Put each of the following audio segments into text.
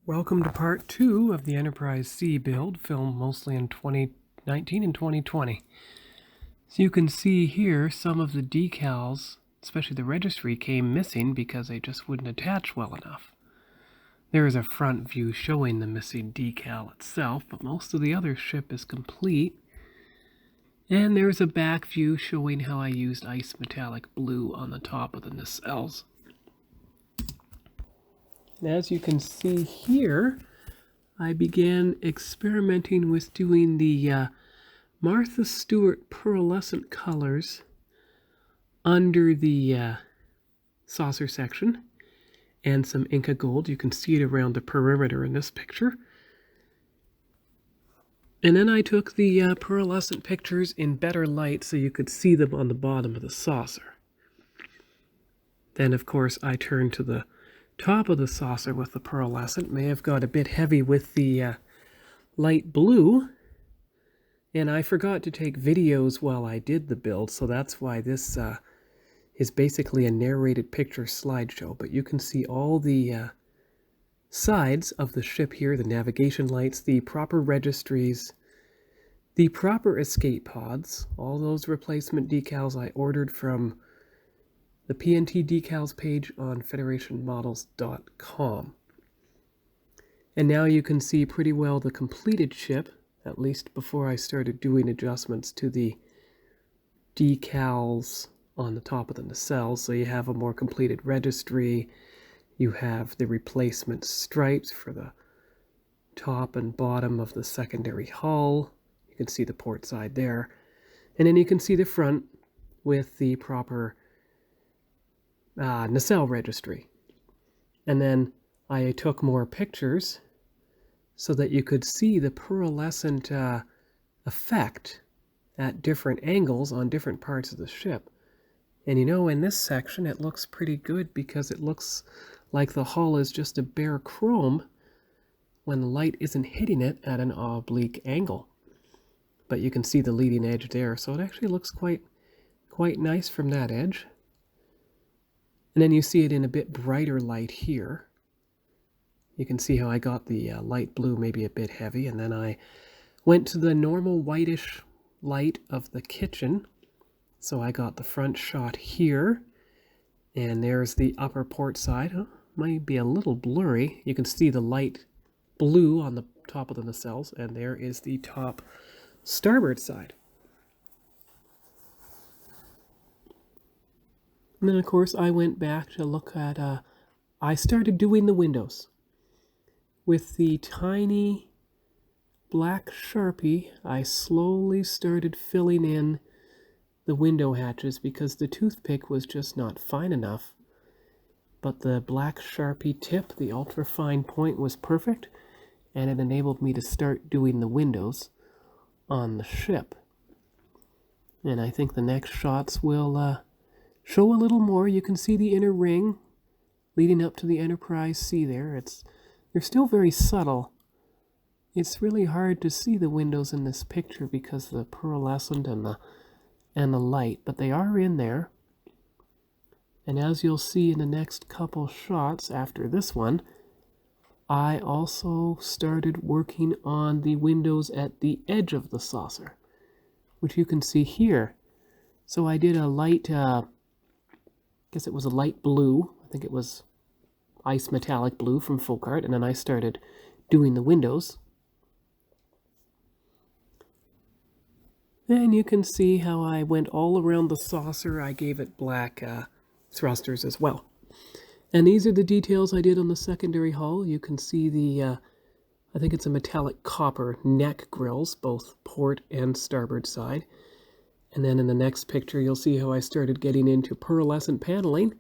Welcome to part 2 of the Enterprise C build, filmed mostly in 2019 and 2020. So you can see here some of the decals, especially the Registry, came missing because they just wouldn't attach well enough. There is a front view showing the missing decal itself, but most of the other ship is complete. And there's a back view showing how I used ice metallic blue on the top of the nacelles. As you can see here, I began experimenting with doing the Martha Stewart pearlescent colors under the saucer section and some Inca gold. You can see it around the perimeter in this picture. And then I took the pearlescent pictures in better light so you could see them on the bottom of the saucer. Then, of course, I turned to the top of the saucer with the pearlescent. May have got a bit heavy with the light blue, and I forgot to take videos while I did the build, so that's why this is basically a narrated picture slideshow. But you can see all the sides of the ship here, the navigation lights, the proper registries, the proper escape pods, all those replacement decals I ordered from the PNT decals page on federationmodels.com. And now you can see pretty well the completed ship, at least before I started doing adjustments to the decals on the top of the nacelles. So you have a more completed registry, you have the replacement stripes for the top and bottom of the secondary hull. You can see the port side there. And then you can see the front with the proper nacelle registry. And then I took more pictures so that you could see the pearlescent effect at different angles on different parts of the ship. And you know, in this section it looks pretty good because it looks like the hull is just a bare chrome when the light isn't hitting it at an oblique angle. But you can see the leading edge there, so it actually looks quite nice from that edge. And then you see it in a bit brighter light here. You can see how I got the light blue maybe a bit heavy, and then I went to the normal whitish light of the kitchen. So I got the front shot here, and there's the upper port side. Oh, might be a little blurry. You can see the light blue on the top of the nacelles, and there is the top starboard side. And then, of course, I went back to look at, I started doing the windows. With the tiny black Sharpie, I slowly started filling in the window hatches because the toothpick was just not fine enough. But the black Sharpie tip, the ultra-fine point, was perfect, and it enabled me to start doing the windows on the ship. And I think the next shots will show a little more. You can see the inner ring leading up to the Enterprise C there. They're still very subtle. It's really hard to see the windows in this picture because of the pearlescent and the light, but they are in there. And as you'll see in the next couple shots after this one, I also started working on the windows at the edge of the saucer, which you can see here. So I did a light, I guess it was a light blue. I think it was ice metallic blue from Folkart, and then I started doing the windows. And you can see how I went all around the saucer. I gave it black thrusters as well. And these are the details I did on the secondary hull. You can see the, I think it's a metallic copper neck grills, both port and starboard side. And then in the next picture, you'll see how I started getting into pearlescent paneling.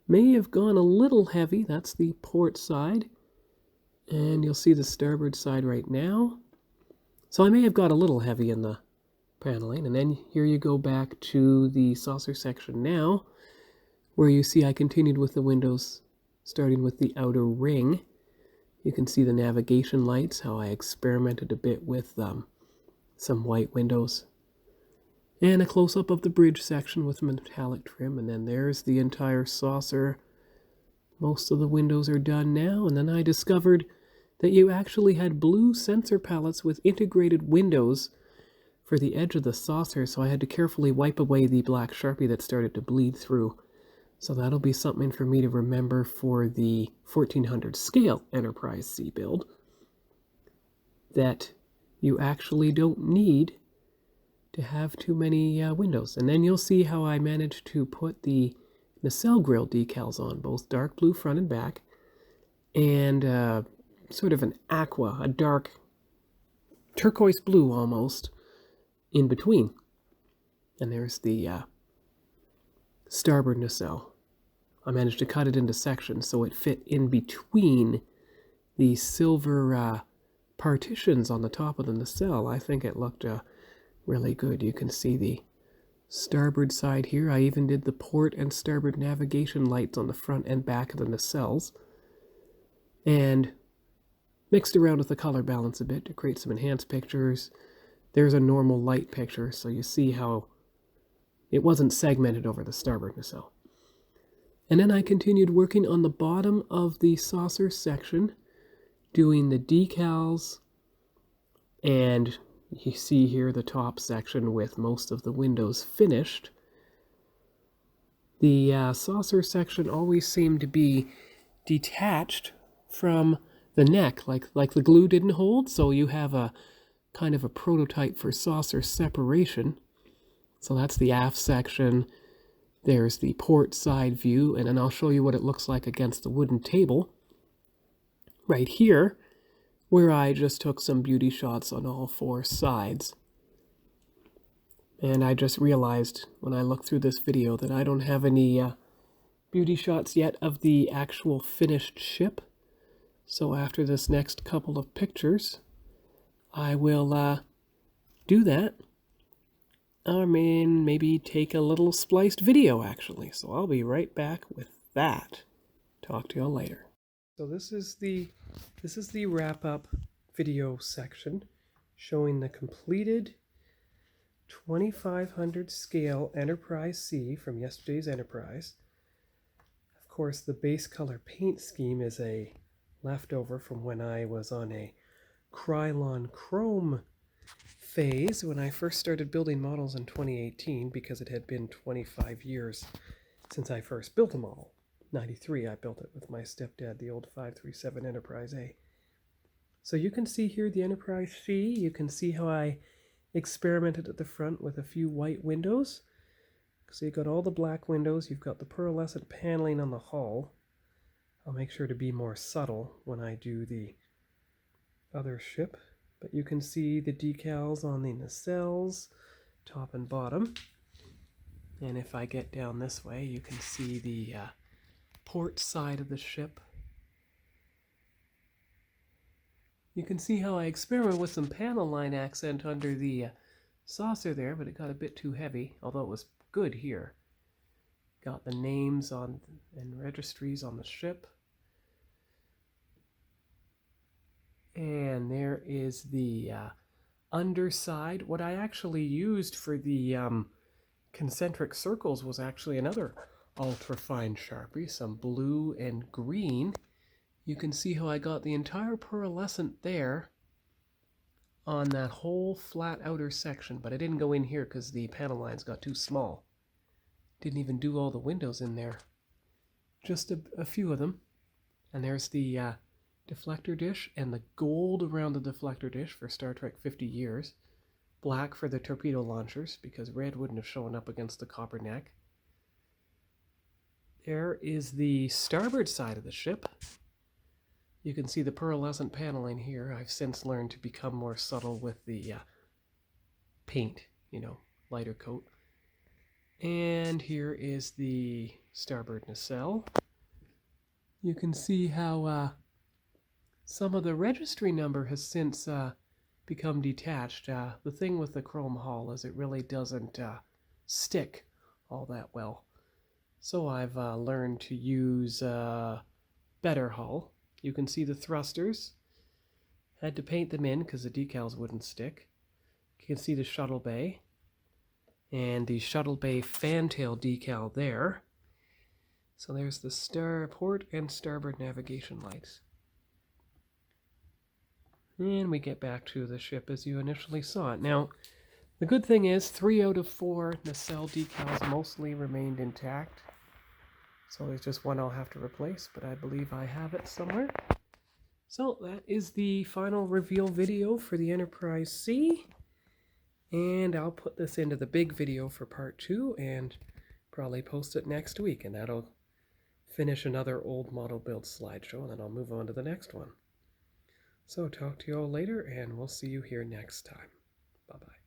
May have gone a little heavy. That's the port side. And you'll see the starboard side right now. So I may have got a little heavy in the paneling. And then here you go back to the saucer section now, where you see I continued with the windows, starting with the outer ring. You can see the navigation lights, how I experimented a bit with some white windows. And a close-up of the bridge section with metallic trim, and then there's the entire saucer Most of the windows are done now, and then I discovered that you actually had blue sensor palettes with integrated windows for the edge of the saucer, so I had to carefully wipe away the black Sharpie that started to bleed through. So that'll be something for me to remember for the 1400 scale Enterprise C build, that you actually don't need to have too many windows. And then you'll see how I managed to put the nacelle grill decals on, both dark blue front and back, and sort of an aqua, a dark turquoise blue almost, in between. And there's the starboard nacelle. I managed to cut it into sections so it fit in between the silver partitions on the top of the nacelle. I think it looked really good. You can see the starboard side here. I even did the port and starboard navigation lights on the front and back of the nacelles, and mixed around with the color balance a bit to create some enhanced pictures. There's a normal light picture, so you see how it wasn't segmented over the starboard nacelle. And then I continued working on the bottom of the saucer section, doing the decals, and you see here the top section with most of the windows finished. The saucer section always seemed to be detached from the neck, like the glue didn't hold, so you have a kind of a prototype for saucer separation. So that's the aft section. There's the port side view, and then I'll show you what it looks like against the wooden table right here, where I just took some beauty shots on all four sides. And I just realized when I looked through this video that I don't have any beauty shots yet of the actual finished ship. So after this next couple of pictures, I will do that. I mean, maybe take a little spliced video, actually. So I'll be right back with that. Talk to y'all later. So this is the wrap-up video section showing the completed 2500 scale Enterprise C from yesterday's Enterprise. Of course, the base color paint scheme is a leftover from when I was on a Krylon Chrome phase when I first started building models in 2018, because it had been 25 years since I first built a model. 93, I built it with my stepdad, the old 537 Enterprise A. So you can see here the Enterprise C. You can see how I experimented at the front with a few white windows. So you've got all the black windows, you've got the pearlescent paneling on the hull. I'll make sure to be more subtle when I do the other ship. But you can see the decals on the nacelles, top and bottom. And if I get down this way, you can see the port side of the ship. You can see how I experiment with some panel line accent under the saucer there, but it got a bit too heavy, although it was good here. Got the names on and registries on the ship. And there is the underside. What I actually used for the concentric circles was actually another Ultra-Fine Sharpie, some blue and green. You can see how I got the entire pearlescent there on that whole flat outer section, but I didn't go in here because the panel lines got too small. Didn't even do all the windows in there. Just a few of them. And there's the deflector dish and the gold around the deflector dish for Star Trek 50 years. Black for the torpedo launchers because red wouldn't have shown up against the copper neck. There is the starboard side of the ship. You can see the pearlescent paneling here. I've since learned to become more subtle with the paint, lighter coat. And here is the starboard nacelle. You can see how some of the registry number has since become detached. The thing with the chrome hull is it really doesn't stick all that well. So I've learned to use better hull. You can see the thrusters. Had to paint them in because the decals wouldn't stick. You can see the shuttle bay and the shuttle bay fantail decal there. So there's the starboard and starboard navigation lights. And we get back to the ship as you initially saw it. Now, the good thing is 3 out of 4 nacelle decals mostly remained intact. So there's just one I'll have to replace, but I believe I have it somewhere. So that is the final reveal video for the Enterprise C. And I'll put this into the big video for part 2 and probably post it next week. And that'll finish another old model build slideshow, and then I'll move on to the next one. So talk to you all later, and we'll see you here next time. Bye-bye.